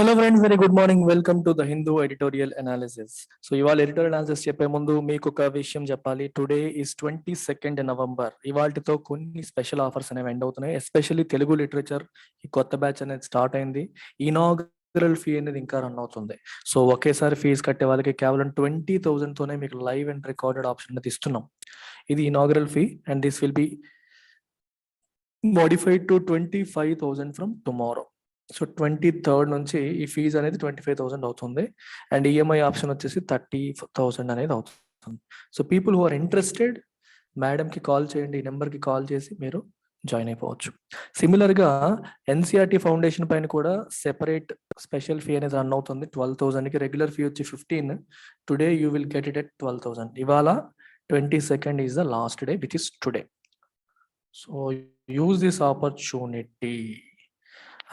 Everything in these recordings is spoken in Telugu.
Hello friends, very good morning. Welcome to the Hindu editorial analysis. So ఇవాళ ఎడిటోరియల్ అనాలిసిస్ చెప్పే ముందు మీకు ఒక విషయం చెప్పాలి. Today is 22 November. ఇవాళతో కొన్ని స్పెషల్ ఆఫర్స్ అనేవి ఎండ్ అవుతున్నాయి. ఎస్పెషల్లీ తెలుగు లిటరేచర్ ఈ కొత్త బ్యాచ్ అనేది స్టార్ట్ అయింది. ఇనాగరల్ ఫీ అనేది ఇంకా రన్ అవుతుంది. సో ఒకేసారి ఫీజు కట్టే వాళ్ళకి కేవలం 20,000 తోనే మీకు లైవ్ అండ్ రికార్డెడ్ ఆప్షన్ అనేది ఇస్తున్నాం. ఇది inaugural fee and this will be modified to 25,000 from tomorrow. So 23rd నుంచి ఈ ఫీజు అనేది 25,000 అవుతుంది అండ్ ఈఎంఐ ఆప్షన్ వచ్చేసి 30,000 అనేది అవుతుంది. So people who are interested మేడంకి కాల్ చేయండి, ఈ నెంబర్కి కాల్ చేసి మీరు జాయిన్ అయిపోవచ్చు. సిమిలర్గా ఎన్సిఆర్టీ ఫౌండేషన్ పైన కూడా సెపరేట్ స్పెషల్ ఫీ అనేది రన్ అవుతుంది 12,000కి. రెగ్యులర్ ఫీ వచ్చి 15. Today you will get it at 12,000. ఇవాళ 22nd is the last day which is today. So use this opportunity.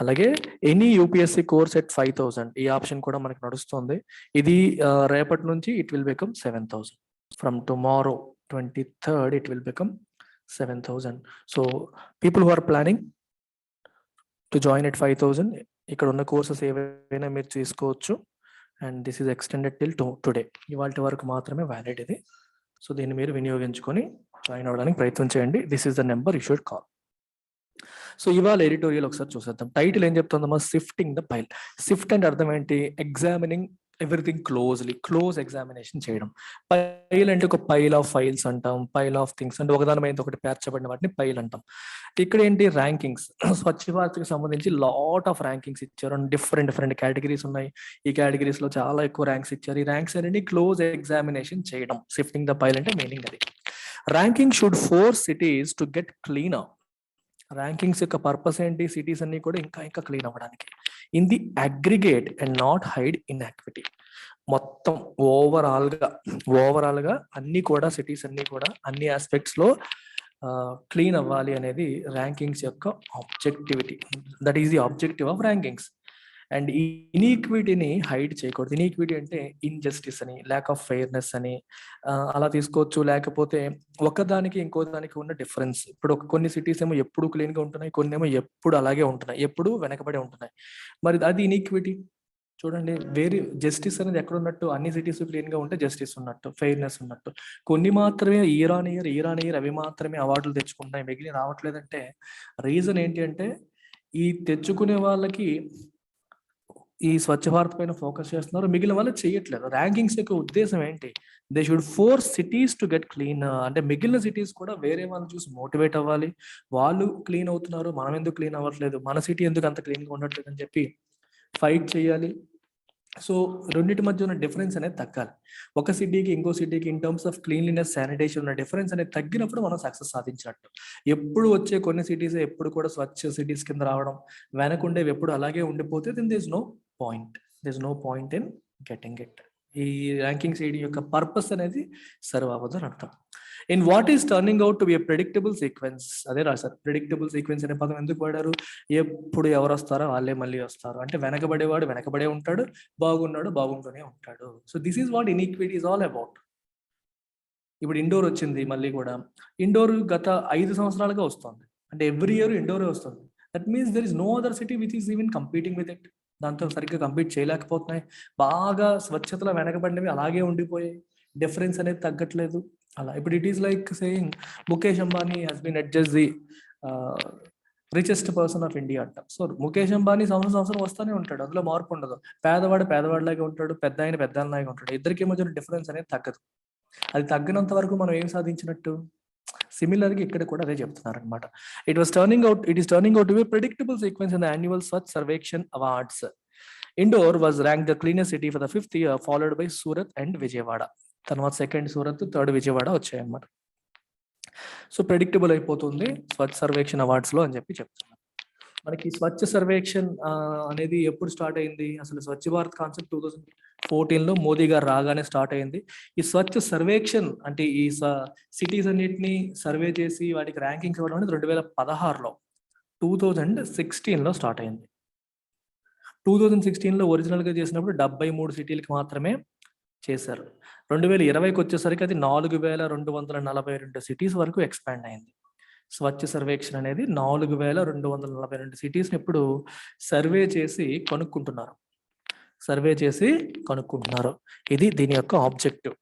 అలాగే ఎనీ యూపీఎస్సి కోర్స్ ఎట్ 5,000 ఈ ఆప్షన్ కూడా మనకి నడుస్తుంది. ఇది రేపటి నుంచి it will become 7,000. From tomorrow 23rd it will become 7,000. So people who are planning to join at 5,000 ఇక్కడ ఉన్న కోర్సెస్ ఏవైనా మీరు తీసుకోవచ్చు and this is extended till today. ఇవాళ వరకు మాత్రమే వ్యాలిడ్ ఇది. సో దీన్ని మీరు వినియోగించుకొని జాయిన్ అవ్వడానికి ప్రయత్నం చేయండి. This is the number you should call. So ఇవాళ ఎడిటోరియల్ ఒకసారి చూసేద్దాం. టైటిల్ ఏం చెప్తుందమ్మా? Sifting the pile. సిఫ్ట్ అంటే అర్థం ఏంటి? Examining everything closely, close examination చేయడం. పైల్ అంటే ఒక పైల్ ఆఫ్ ఫైల్స్ అంటాం, పైల్ ఆఫ్ థింగ్స్ అంటే ఒకదాని మీద ఒకటి పేర్చబడిన వాటిని పైల్ అంటాం. ఇక్కడ ఏంటి? ర్యాంకింగ్స్. స్వచ్ఛ భారత్కి సంబంధించి లాట్ ఆఫ్ ర్యాంకింగ్స్ ఇచ్చారు. డిఫరెంట్ కేటగిరీస్ ఉన్నాయి. ఈ కేటగిరీస్ లో చాలా ఎక్కువ ర్యాంక్స్ ఇచ్చారు. ఈ ర్యాంక్స్ అనేది క్లోజ్ ఎగ్జామినేషన్ చేయడం. సిఫ్టింగ్ ద పైల్ అంటే మీనింగ్ అది. Ranking should force cities to get clean up. Rankings యొక్క పర్పస్ ఏంటి? సిటీస్ అన్ని కూడా ఇంకా క్లీన్ అవ్వడానికి. In the aggregate and not hide inactivity. మొత్తం ఓవరాల్ గా అన్ని కూడా సిటీస్ అన్ని కూడా అన్ని ఆస్పెక్ట్స్ లో క్లీన్ అవ్వాలి అనేది ర్యాంకింగ్స్ యొక్క objectivity. That is the objective of rankings. And ఈ ఇన్ఈక్విటీని హైడ్ చేయకూడదు. ఇన్ఈక్విటీ అంటే ఇన్జస్టిస్ అని, ల్యాక్ ఆఫ్ ఫెయిర్నెస్ అని అలా తీసుకోవచ్చు. లేకపోతే ఒకదానికి ఇంకో దానికి ఉన్న డిఫరెన్స్. ఇప్పుడు కొన్ని సిటీస్ ఏమో ఎప్పుడు క్లీన్ గా ఉంటున్నాయి, కొన్ని ఏమో ఎప్పుడు అలాగే ఉంటున్నాయి, ఎప్పుడు వెనకబడి ఉంటున్నాయి. మరి అది ఇన్ఈక్విటీ. చూడండి, వేరే జస్టిస్ అనేది ఎక్కడ ఉన్నట్టు? అన్ని సిటీస్ క్లీన్ గా ఉంటే జస్టిస్ ఉన్నట్టు, ఫెయిర్నెస్ ఉన్నట్టు. కొన్ని మాత్రమే ఇయర్ ఆన్ ఇయర్ అవి మాత్రమే అవార్డులు తెచ్చుకుంటాయి, మిగిలిన రావట్లేదంటే రీజన్ ఏంటి అంటే ఈ తెచ్చుకునే వాళ్ళకి ఈ స్వచ్ఛ భారత్ పైన ఫోకస్ చేస్తున్నారు, మిగిలిన వాళ్ళు చేయట్లేదు. ర్యాంకింగ్స్ యొక్క ఉద్దేశం ఏంటి? They should force cities to get clean. అంటే మిగిలిన సిటీస్ కూడా వేరే వాళ్ళు చూసి మోటివేట్ అవ్వాలి. వాళ్ళు క్లీన్ అవుతున్నారు, మనం ఎందుకు క్లీన్ అవ్వట్లేదు, మన సిటీ ఎందుకు అంత క్లీన్గా ఉండట్లేదు అని చెప్పి ఫైట్ చేయాలి. సో రెండింటి మధ్య ఉన్న డిఫరెన్స్ అనేది తగ్గాలి. ఒక సిటీకి ఇంకో సిటీకి in terms of cleanliness, sanitation ఉన్న డిఫరెన్స్ అనేది తగ్గినప్పుడు మనం సక్సెస్ సాధించినట్టు. ఎప్పుడు వచ్చే కొన్ని సిటీస్ ఎప్పుడు కూడా స్వచ్ఛ సిటీస్ కింద రావడం, వెనకుండేవి ఎప్పుడు అలాగే ఉండిపోతే then there is no point in getting it. ఈ ర్యాంకింగ్స్ వేయడం యొక్క పర్పస్ అనేది సర్వ్ అవ్వదు అని అర్థం. In what is turning out to be a predictable sequence. అదే రాశారు. ప్రెడిక్టబుల్ సీక్వెన్స్ అనే పదం ఎందుకు వాడారు? ఎప్పుడు ఎవరు వస్తారో వాళ్ళే మళ్ళీ వస్తారు. అంటే వెనకబడేవాడు వెనకబడే ఉంటాడు, బాగున్నాడు బాగుంటూనే ఉంటాడు. So this is what iniquity is all about. ఇప్పుడు ఇండోర్ వచ్చింది, మళ్ళీ కూడా ఇండోర్ గత 5 సంవత్సరాలుగా వస్తుంది. అంటే ఎవ్రీ ఇయర్ ఇండోరే వస్తుంది. That means there is no other city which is even competing with it. దాంతో సరిగ్గా కంపీట్ చేయలేకపోతున్నాయి. బాగా స్వచ్ఛతలో వెనకబడినవి అలాగే ఉండిపోయాయి. డిఫరెన్స్ అనేది తగ్గట్లేదు. అలా ఇప్పుడు it is like saying Mukesh Ambani has been adjudged the richest person of India అంట. సో ముఖేష్ అంబానీ సంవత్సరం వస్తూనే ఉంటాడు, అందులో మార్పు ఉండదు. పేదవాడిలాగే ఉంటాడు, పెద్ద ఆయనలాగే ఉంటాడు. ఇద్దరికి మధ్య డిఫరెన్స్ అనేది తగ్గదు. అది తగ్గినంత వరకు మనం ఏం సాధించినట్టు? సిమిలర్గా ఇక్కడ కూడా అదే చెప్తున్నారు అనమాట. It is turning out to be predictable sequence in the annual Swachh Survekshan awards. Indore was rank the cleanest city for the 5th year, followed by Surat and Vijayawada. తర్వాత 2nd సూరత్, 3rd విజయవాడ వచ్చాయన్నమాట. సో ప్రెడిక్టబుల్ అయిపోతుంది స్వచ్ఛ సర్వేక్షణ్ అవార్డ్స్ లో అని చెప్పి చెప్తున్నారు. మనకి స్వచ్ఛ సర్వేక్షణ్ అనేది ఎప్పుడు స్టార్ట్ అయింది? అసలు స్వచ్ఛ భారత్ కాన్సెప్ట్ 2014లో మోదీ గారు రాగానే స్టార్ట్ అయింది. ఈ స్వచ్ఛ సర్వేక్షణ్ అంటే ఈ సిటీస్ అన్నిటిని సర్వే చేసి వాటికి ర్యాంకింగ్స్ ఇవ్వడం అనేది 2016లో 2016లో స్టార్ట్ అయింది. 2016లో ఒరిజినల్ గా చేసినప్పుడు 73 సిటీలకి మాత్రమే చేశారు. 2020కి వచ్చేసరికి అది 4,242 సిటీస్ వరకు ఎక్స్పాండ్ అయింది. స్వచ్ఛ సర్వేక్షణ్ అనేది 4,242 సిటీస్ని ఇప్పుడు సర్వే చేసి కనుక్కుంటున్నారు. సర్వే చేసి కనుక్కుంటున్నారు. ఇది దీని యొక్క ఆబ్జెక్టివ్.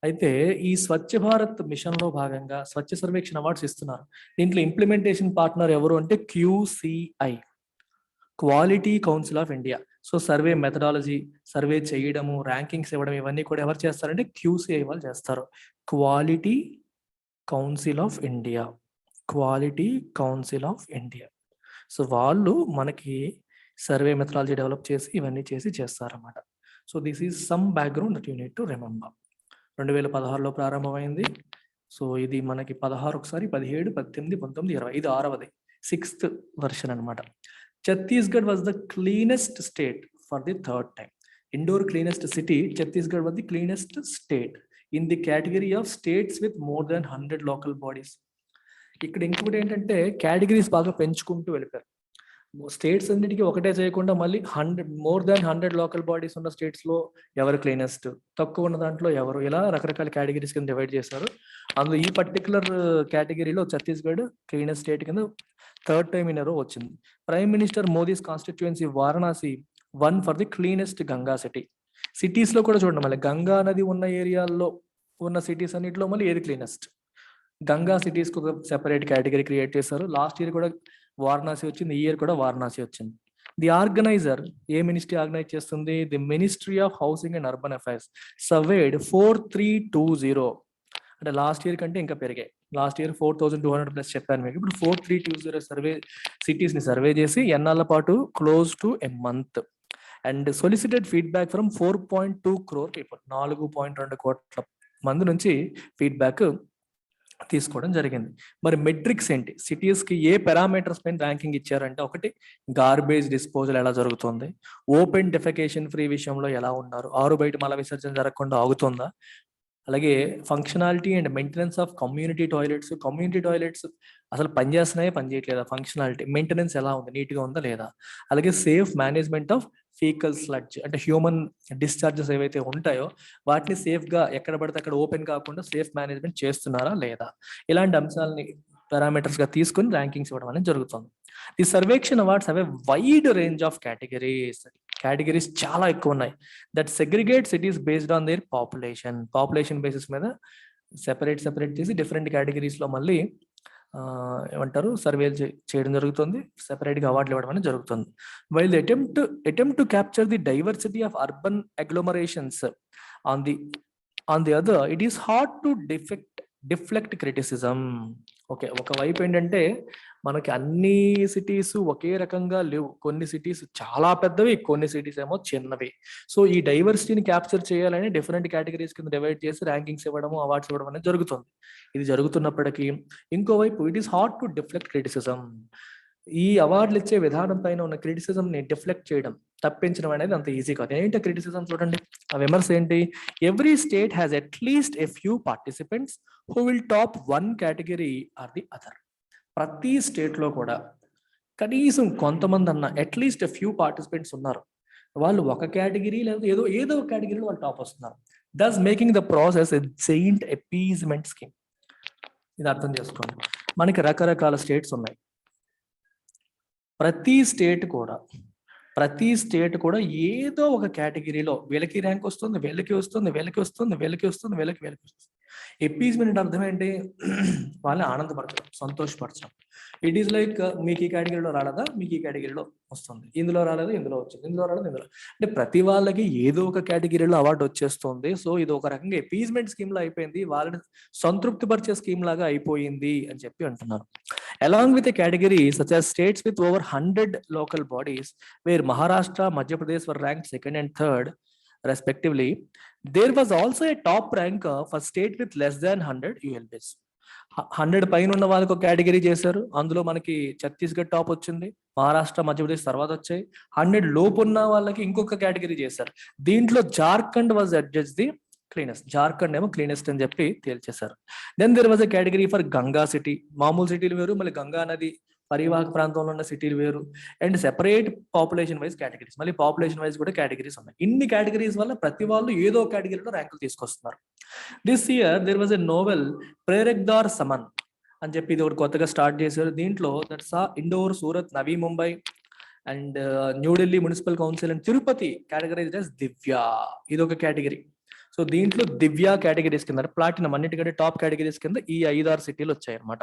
అయితే ఈ స్వచ్ఛ భారత్ మిషన్ లో భాగంగా స్వచ్ఛ సర్వేక్షణ అవార్డ్స్ ఇస్తున్నారు. దీంట్లో ఇంప్లిమెంటేషన్ పార్ట్నర్ ఎవరు అంటే QCI, quality council of India. So survey methodology, survey చేయడము, ర్యాంకింగ్స్ ఇవ్వడం ఇవన్నీ కూడా ఎవరు చేస్తారంటే QCI వాళ్ళు చేస్తారు. Quality council of India, quality council of India. So వాళ్ళు మనకి సర్వే మెథడాలజీ డెవలప్ చేసి ఇవన్నీ చేసి చేస్తారన్నమాట. So this is some background that you need to remember. 2016లో ప్రారంభమైంది. సో ఇది మనకి 16 ఒకసారి, 17, 18, 19, 20, ఇది 6వది, 6th వర్షన్ అనమాట. Chhattisgarh was the cleanest state for the 3rd time. Indore cleanest city, Chhattisgarh was the cleanest state in the category of states with more than 100 local bodies. ఇక్కడ ఇంకొకటి ఏంటంటే కేటగిరీస్ బాగా పెంచుకుంటూ వెళ్ళిపోయారు. స్టేట్స్ అన్నిటికీ ఒకటే చేయకుండా మళ్ళీ మోర్ దాన్ 100 లోకల్ బాడీస్ ఉన్న స్టేట్స్ లో ఎవరు క్లీనెస్ట్, తక్కువ ఉన్న దాంట్లో ఎవరు, ఇలా రకరకాల కేటగిరీస్ కింద డివైడ్ చేశారు. అందులో ఈ పర్టికులర్ కేటగిరీలో ఛత్తీస్గఢ్ క్లీనెస్ట్ స్టేట్ కింద 3rd time in a row వచ్చింది. Prime minister Modi's constituency Varanasi one for the cleanest Ganga city. Cities లో కూడా చూడండి, మళ్ళీ గంగా నది ఉన్న ఏరియాల్లో ఉన్న సిటీస్ అన్నింటిలో మళ్ళీ ఏది క్లీనెస్ట్. గంగా సిటీస్ కు సెపరేట్ కేటగిరీ క్రియేట్ చేశారు. లాస్ట్ ఇయర్ కూడా వారణాసి వచ్చింది, ఈ ఇయర్ కూడా వారణాసి వచ్చింది. ది ఆర్గనైజర్, ఏ మినిస్ట్రీ ఆర్గనైజ్ చేస్తుంది? The ministry of housing and urban affairs surveyed 4320. అంటే లాస్ట్ ఇయర్ కంటే ఇంకా పెరిగాయి. లాస్ట్ ఇయర్ 4200+ చెప్పాను మీకు, ఇప్పుడు 4320 సర్వే సిటీస్ ని సర్వే చేసి ఎన్నాళ్ళ పాటు, close to a month. And solicited feedback from 4.2 crore people, 4.2 కోట్ల మంది నుంచి ఫీడ్బ్యాక్ తీసుకోవడం జరిగింది. మరి మెట్రిక్స్ ఏంటి? సిటీస్ కి ఏ పారామీటర్స్ పైన ర్యాంకింగ్ ఇచ్చారంటే, ఒకటి గార్బేజ్ డిస్పోజల్ ఎలా జరుగుతుంది, ఓపెన్ డెఫెకేషన్ ఫ్రీ విషయంలో ఎలా ఉన్నారు, ఆరు బయట మల విసర్జన జరగకుండా ఆగుతుందా, అలాగే functionality and maintenance of community toilets. Community toilets అసలు పనిచేస్తున్నాయా, పనిచేయట్లేదా, ఫంక్షనాలిటీ మెయింటెనెన్స్ ఎలా ఉంది, నీట్గా ఉందా లేదా, అలాగే safe management of faecal sludge, అంటే హ్యూమన్ డిశ్చార్జెస్ ఏవైతే ఉంటాయో వాటిని సేఫ్గా ఎక్కడ పడితే అక్కడ ఓపెన్ కాకుండా సేఫ్ మేనేజ్మెంట్ చేస్తున్నారా లేదా, ఇలాంటి అంశాలని పారామీటర్స్ గా తీసుకుని ర్యాంకింగ్స్ ఇవ్వడం అనేది జరుగుతుంది. The Survekshan awards have a wide range of categories చాలా ఎక్కువ ఉన్నాయి. That segregate cities based on their population basis మీద సెపరేట్ చేసి డిఫరెంట్ కేటగిరీస్ లో మళ్ళీ ఏమంటారు సర్వేలు చేయడం జరుగుతుంది, సెపరేట్ గా అవార్డులు ఇవ్వడం అనేది జరుగుతుంది. While the attempt to capture the diversity of urban agglomerations on the other, it is hard to deflect criticism. Okay, ఒకవైపు ఏంటంటే మనకి అన్ని సిటీస్ ఒకే రకంగా లేవు, కొన్ని సిటీస్ చాలా పెద్దవి, కొన్ని సిటీస్ ఏమో చిన్నవి. సో ఈ డైవర్సిటీని క్యాప్చర్ చేయాలని డిఫరెంట్ కేటగిరీస్ కింద డివైడ్ చేసి ర్యాంకింగ్స్ ఇవ్వడము, అవార్డ్స్ ఇవ్వడం అనేది జరుగుతుంది. ఇది జరుగుతున్నప్పటికీ ఇంకోవైపు it is hard to deflect criticism. ఈ అవార్డులు ఇచ్చే విధానం పైన ఉన్న క్రిటిసిజం ని డిఫ్లెక్ట్ చేయడం, తప్పించడం అనేది అంత ఈజీ కాదు. ఏంటి క్రిటిసిజం చూడండి, ఆ విమర్శ ఏంటి? Every state has at least a few participants who will top one category or the other. ప్రతి స్టేట్ లో కూడా కనీసం కొంతమంది అన్న అట్లీస్ట్ ఎ ఫ్యూ పార్టిసిపెంట్స్ ఉన్నారు, వాళ్ళు ఒక కేటగిరీ లేదా ఏదో ఒక కేటగిరీలో వాళ్ళు టాప్ వస్తున్నారు. Thus making the process a giant appeasement scheme. ఇది అర్థం చేసుకోండి. మనకి రకరకాల స్టేట్స్ ఉన్నాయి. ప్రతి స్టేట్ కూడా ఏదో ఒక కేటగిరీలో వీళ్ళకి ర్యాంక్ వస్తుంది, వీళ్ళకి వస్తుంది. ఎపీజ్మెంట్ అర్థం ఏంటి? వాళ్ళని ఆనందపరచడం, సంతోషపరచడం. ఇట్ ఈస్ లైక్ మీకు ఈ కేటగిరీలో రాలేదా, మీకు ఈ కేటగిరీలో వస్తుంది, ఇందులో రాలేదు, ఇందులో వచ్చింది, ఇందులో రాలేదు, ఇందులో. అంటే ప్రతి వాళ్ళకి ఏదో ఒక కేటగిరీలో అవార్డు వచ్చేస్తుంది. సో ఇది ఒక రకంగా ఎపీజ్మెంట్ స్కీమ్ లా అయిపోయింది, వాళ్ళని సంతృప్తి పరిచే స్కీమ్ లాగా అయిపోయింది అని చెప్పి అంటున్నారు. Along with a category such as states with over 100 local bodies, where Maharashtra, Madhya Pradesh were ranked 2nd and 3rd respectively, there was also a top ranker for state with less than 100 ULBs. 100 పైన ఉన్న వాళ్ళకి ఒక కేటగిరీ చేశారు, అందులో మనకి ఛత్తీస్గఢ్ టాప్ వచ్చింది, మహారాష్ట్ర, మధ్యప్రదేశ్ తర్వాత వచ్చాయి. 100 లోపు ఉన్న వాళ్ళకి ఇంకొక కేటగిరీ చేశారు. దీంట్లో Jharkhand was adjudged the cleanest. Jharkhand ఏమో క్లీనెస్ట్ అని చెప్పి తేల్చేశారు. Then there was a category for Ganga city. మామూలు సిటీలు వేరు, మళ్ళీ గంగా నది పరివాహక ప్రాంతంలో ఉన్న సిటీలు వేరు, and separate population wise categories, మళ్ళీ పాపులేషన్ వైజ్ కూడా కేటగిరీస్ ఉన్నాయి. ఇన్ని కేటగిరీస్ వల్ల ప్రతి వాళ్ళు ఏదో కేటగిరీలో ర్యాంకులు తీసుకొస్తున్నారు. This year there was a novel Prerak Daur Samman అని చెప్పి ఇది ఒకటి కొత్తగా స్టార్ట్ చేశారు. దీంట్లో that's Indore, Surat, Navi Mumbai and New Delhi municipal council and Tirupati categorized as Divya, ఇది ఒక కేటగిరీ. సో దీంట్లో దివ్య కేటగిరీస్ కింద ప్లాటినం అన్నిటికంటే టాప్ కేటగిరీస్ కింద ఈ 5-6 సిటీలు వచ్చాయి అనమాట.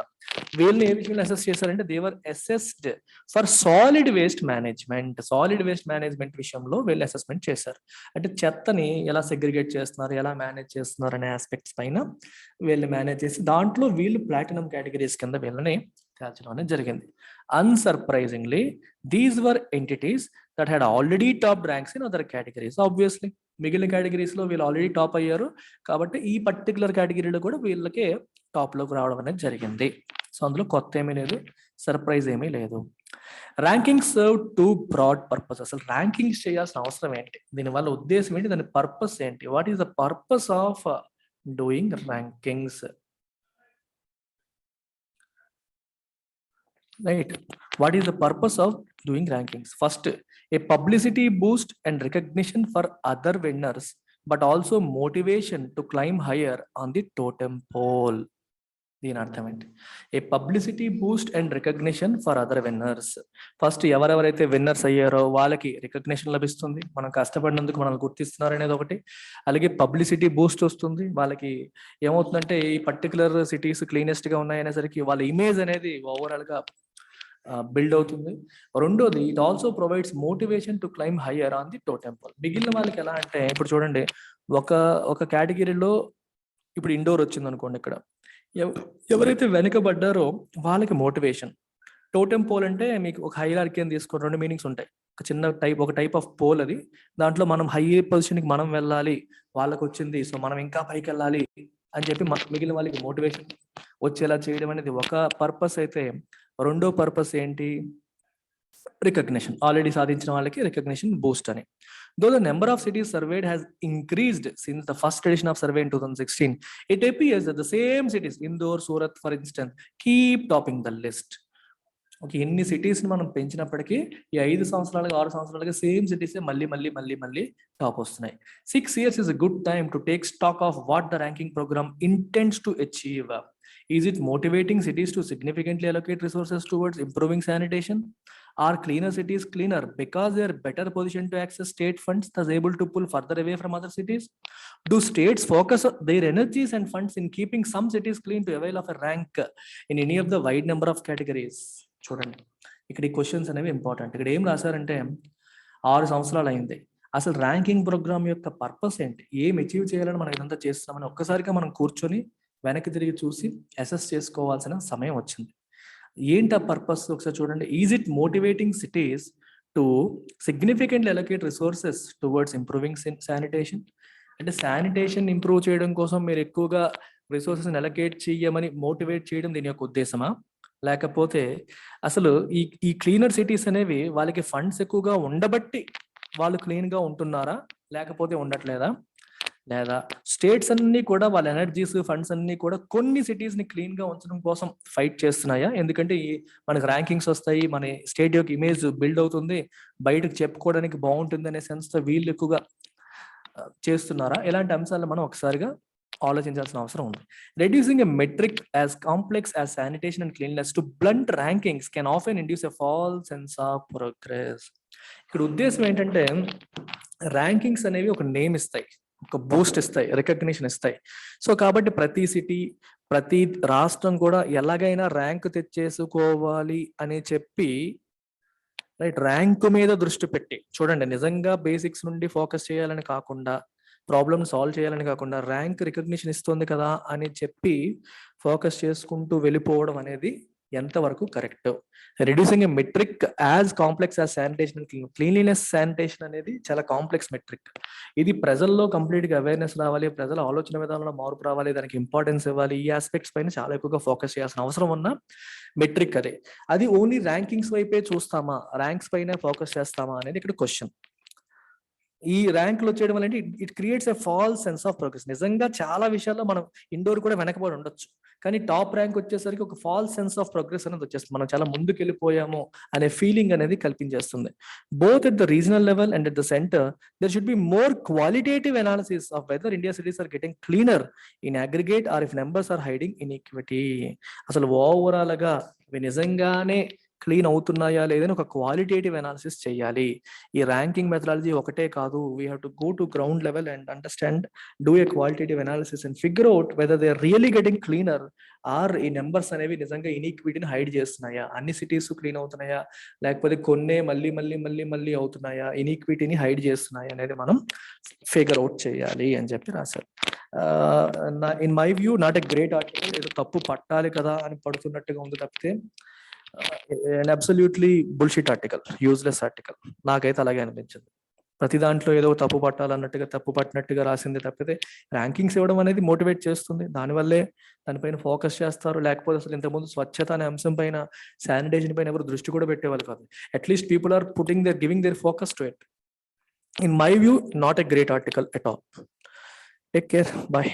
వీళ్ళని ఏ విషయంలో అసెస్ చేశారంటే they were assessed for solid waste management. Solid waste management విషయంలో వీళ్ళు అసెస్మెంట్ చేశారు. అంటే చెత్తని ఎలా సెగ్రిగేట్ చేస్తున్నారు, ఎలా మేనేజ్ చేస్తున్నారు అనే ఆస్పెక్ట్స్ పైన వీళ్ళు మేనేజ్ చేసి దాంట్లో వీళ్ళు ప్లాటినం కేటగిరీస్ కింద వీళ్ళని తేల్చడం అనేది జరిగింది. అన్సర్ప్రైజింగ్లీ these were entities that had already top ranks in other categories. Obviously మిగిలిన కేటగిరీస్ లో వీళ్ళు ఆల్రెడీ టాప్ అయ్యారు కాబట్టి ఈ పర్టికులర్ కేటగిరీలో కూడా వీళ్ళకి టాప్ లోకి రావడం అనేది జరిగింది. సో అందులో కొత్త ఏమీ లేదు, సర్ప్రైజ్ ఏమీ లేదు. Ranking serve two broad purpose. అసలు ర్యాంకింగ్స్ చేయాల్సిన అవసరం ఏంటి, దీనివల్ల ఉద్దేశం ఏంటి, దాని పర్పస్ ఏంటి, what is the purpose of doing rankings, right? What is the purpose of doing rankings? First, a publicity boost and recognition for other winners, but also motivation to climb higher on the totem pole. దీని అర్థం ఏంటి? A publicity boost and recognition for other winners. First ఎవరెవరైతే విన్నర్స్ అయ్యారో వాళ్ళకి రికగ్నిషన్ లభిస్తుంది, మనం కష్టపడినందుకు మనల్ని గుర్తిస్తున్నారు అనేది ఒకటి. అలాగే పబ్లిసిటీ బూస్ట్ వస్తుంది, వాళ్ళకి ఏమవుతుందంటే ఈ పర్టికులర్ సిటీస్ క్లీనెస్ట్ గా ఉన్నాయనేసరికి వాళ్ళ ఇమేజ్ అనేది ఓవరాల్ గా బిల్డ్ అవుతుంది. రెండోది it also provides motivation to climb higher on the totem pole. మిగిలిన వాళ్ళకి ఎలా అంటే ఇప్పుడు చూడండి, ఒక కేటగిరీలో ఇప్పుడు ఇండోర్ వచ్చింది అనుకోండి, ఇక్కడ ఎవరైతే వెనుకబడ్డారో వాళ్ళకి మోటివేషన్. టోటెమ్ పోల్ అంటే మీకు ఒక హైరార్కీ అని తీసుకోండి, 2 మీనింగ్స్ ఉంటాయి. ఒక టైప్ ఆఫ్ పోల్ అది, దాంట్లో మనం హై పొజిషన్కి మనం వెళ్ళాలి, వాళ్ళకి వచ్చింది సో మనం ఇంకా పైకి వెళ్ళాలి అని చెప్పి మిగిలిన వాళ్ళకి మోటివేషన్ వచ్చేలా చేయడం అనేది ఒక పర్పస్ అయితే, రెండో పర్పస్ ఏంటి, రికగ్నిషన్. ఆల్రెడీ సాధించిన వాళ్ళకి రికగ్నిషన్ బూస్ట్ అని. Though the number of cities surveyed has increased since the first edition of survey in 2016, it appears that the same cities, Indore, Surat for instance, keep topping the list. Okay, ఎన్ని సిటీస్ ని మనం పెంచినప్పటికీ ఈ 5 సంవత్సరాలుగా 6 సంవత్సరాలుగా సేమ్ సిటీసే మళ్ళీ టాప్ వస్తున్నాయి. 6 years is a good time to take stock of what the ranking program intends to achieve. Is it motivating cities to significantly allocate resources towards improving sanitation? Are cleaner cities cleaner because they are better positioned to access state funds, thus able to pull further away from other cities? Do states focus their energies and funds in keeping some cities clean to avail of a rank in any of the wide number of categories? చూడండి, ఇక్కడ ఈ క్వశ్చన్స్ అనేవి ఇంపార్టెంట్. ఇక్కడ ఏం రాశారంటే 6 సంవత్సరాలు అయింది, అసలు ర్యాంకింగ్ ప్రోగ్రామ్ యొక్క పర్పస్ ఏంటి, ఏం అచీవ్ చేయాలని మనం ఇదంతా చేస్తున్నామని ఒక్కసారిగా మనం కూర్చొని వెనక్కి తిరిగి చూసి అసెస్ చేసుకోవాల్సిన సమయం వచ్చింది. ఏంటి ఆ పర్పస్ ఒకసారి చూడండి. Is it motivating cities to significantly allocate resources towards improving sanitation? అంటే శానిటేషన్ ఇంప్రూవ్ చేయడం కోసం మీరు ఎక్కువగా రిసోర్సెస్ అలొకేట్ చేయమని మోటివేట్ చేయడం దీని యొక్క ఉద్దేశమా? లేకపోతే అసలు ఈ క్లీనర్ సిటీస్ అనేవి వాళ్ళకి ఫండ్స్ ఎక్కువగా ఉండబట్టి వాళ్ళు క్లీన్ గా ఉంటున్నారా, లేకపోతే ఉండట్లేదా? లేదా స్టేట్స్ అన్ని కూడా వాళ్ళ ఎనర్జీస్ ఫండ్స్ అన్ని కూడా కొన్ని సిటీస్ ని క్లీన్ గా ఉంచడం కోసం ఫైట్ చేస్తున్నాయా? ఎందుకంటే మనకు ర్యాంకింగ్స్ వస్తాయి, మన స్టేట్ యొక్క ఇమేజ్ బిల్డ్ అవుతుంది, బయటకు చెప్పుకోవడానికి బాగుంటుంది అనే సెన్స్ తో వీళ్ళు ఎక్కువగా చేస్తున్నారా? ఇలాంటి అంశాలను మనం ఒకసారిగా ఆలోచించాల్సిన అవసరం ఉంది. Reducing a metric as complex as sanitation and cleanliness to blunt rankings can often induce a false sense of progress. ఇక్కడ ఉద్దేశం ఏంటంటే ర్యాంకింగ్స్ అనేవి ఒక నేమ్ ఇస్తాయి, ఒక బూస్ట్ ఇస్తాయి, రికగ్నిషన్ ఇస్తాయి. సో కాబట్టి ప్రతి సిటీ ప్రతి రాష్ట్రం కూడా ఎలాగైనా ర్యాంక్ తెచ్చేసుకోవాలి అని చెప్పి రైట్ ర్యాంక్ మీద దృష్టి పెట్టి చూడండి, నిజంగా బేసిక్స్ నుండి ఫోకస్ చేయాలని కాకుండా, ప్రాబ్లమ్ సాల్వ్ చేయాలని కాకుండా ర్యాంక్ రికగ్నిషన్ ఇస్తుంది కదా అని చెప్పి ఫోకస్ చేసుకుంటూ వెళ్ళిపోవడం అనేది ఎంతవరకు correct? Reducing a metric as complex as sanitation, cleanliness sanitation అనేది చాలా కాంప్లెక్స్ మెట్రిక్. ఇది ప్రజల్లో కంప్లీట్ గా అవేర్నెస్ రావాలి, ప్రజల ఆలోచన విధానంలో మార్పు రావాలి, దానికి ఇంపార్టెన్స్ ఇవ్వాలి. ఈ ఆస్పెక్ట్స్ పైన చాలా ఎక్కువగా ఫోకస్ చేయాల్సిన అవసరం ఉన్న మెట్రిక్ అది ఓన్లీ ర్యాంకింగ్స్ వైపే చూస్తామా, ర్యాంక్స్ పైన ఫోకస్ చేస్తామా అనేది ఇక్కడ క్వశ్చన్. ఈ ర్యాంకులు వచ్చేయడం వల్ల it creates a false sense of progress. నిజంగా చాలా విషయాల్లో మనం ఇండోర్ కూడా వెనకబడి ఉండొచ్చు, కానీ టాప్ ర్యాంక్ వచ్చేసరికి ఒక ఫాల్స్ సెన్స్ ఆఫ్ ప్రోగ్రెస్ అనేది వచ్చేస్తుంది, మనం చాలా ముందుకు వెళ్ళిపోయాము అనే ఫీలింగ్ అనేది కల్పించేస్తుంది. Both at the regional level and at the centre there should be more qualitative analysis of whether India cities are getting cleaner in aggregate or if numbers are hiding inequity. అసలు ఓవరాల్ గా ఇవి నిజంగానే క్లీన్ అవుతున్నాయా లేదని ఒక క్వాలిటేటివ్ అనాలిసిస్ చేయాలి. ఈ ర్యాంకింగ్ మెథడాలజీ ఒకటే కాదు, we have to go to ground level and understand, do a qualitative analysis and figure out whether they are really getting cleaner or ఈ నెంబర్స్ అనేవి నిజంగా ఇనీక్విటీని హైడ్ చేస్తున్నాయా, అన్ని సిటీస్ క్లీన్ అవుతున్నాయా లేకపోతే కొన్నే మళ్ళీ మళ్ళీ మళ్ళీ మళ్ళీ అవుతున్నాయా, ఇనీక్విటీని హైడ్ చేస్తున్నాయా అనేది మనం ఫిగర్ అవుట్ చేయాలి అని చెప్పి రాశారు. In my view not a great article, ఏదో తప్పు పట్టాలి కదా అని పడుతున్నట్టుగా ఉంది తప్పితే and absolutely bullshit article, useless article. నాకైతే అలాగే అనిపించింది. ప్రతి దాంట్లో ఏదో తప్పు పట్టాలన్నట్టుగా తప్పు పట్టినట్టుగా రాసింది తప్పితే ర్యాంకింగ్స్ ఇవ్వడం అనేది మోటివేట్ చేస్తుంది, దానివల్లే దానిపైన ఫోకస్ చేస్తారు. లేకపోతే అసలు ఇంతకుముందు స్వచ్ఛత అనే అంశం పైన, శానిటేషన్ పైన ఎవరు దృష్టి కూడా పెట్టేవాళ్ళు కాదు. At least people are putting their giving their focus to it. In my view not a great article at all. Take care, bye.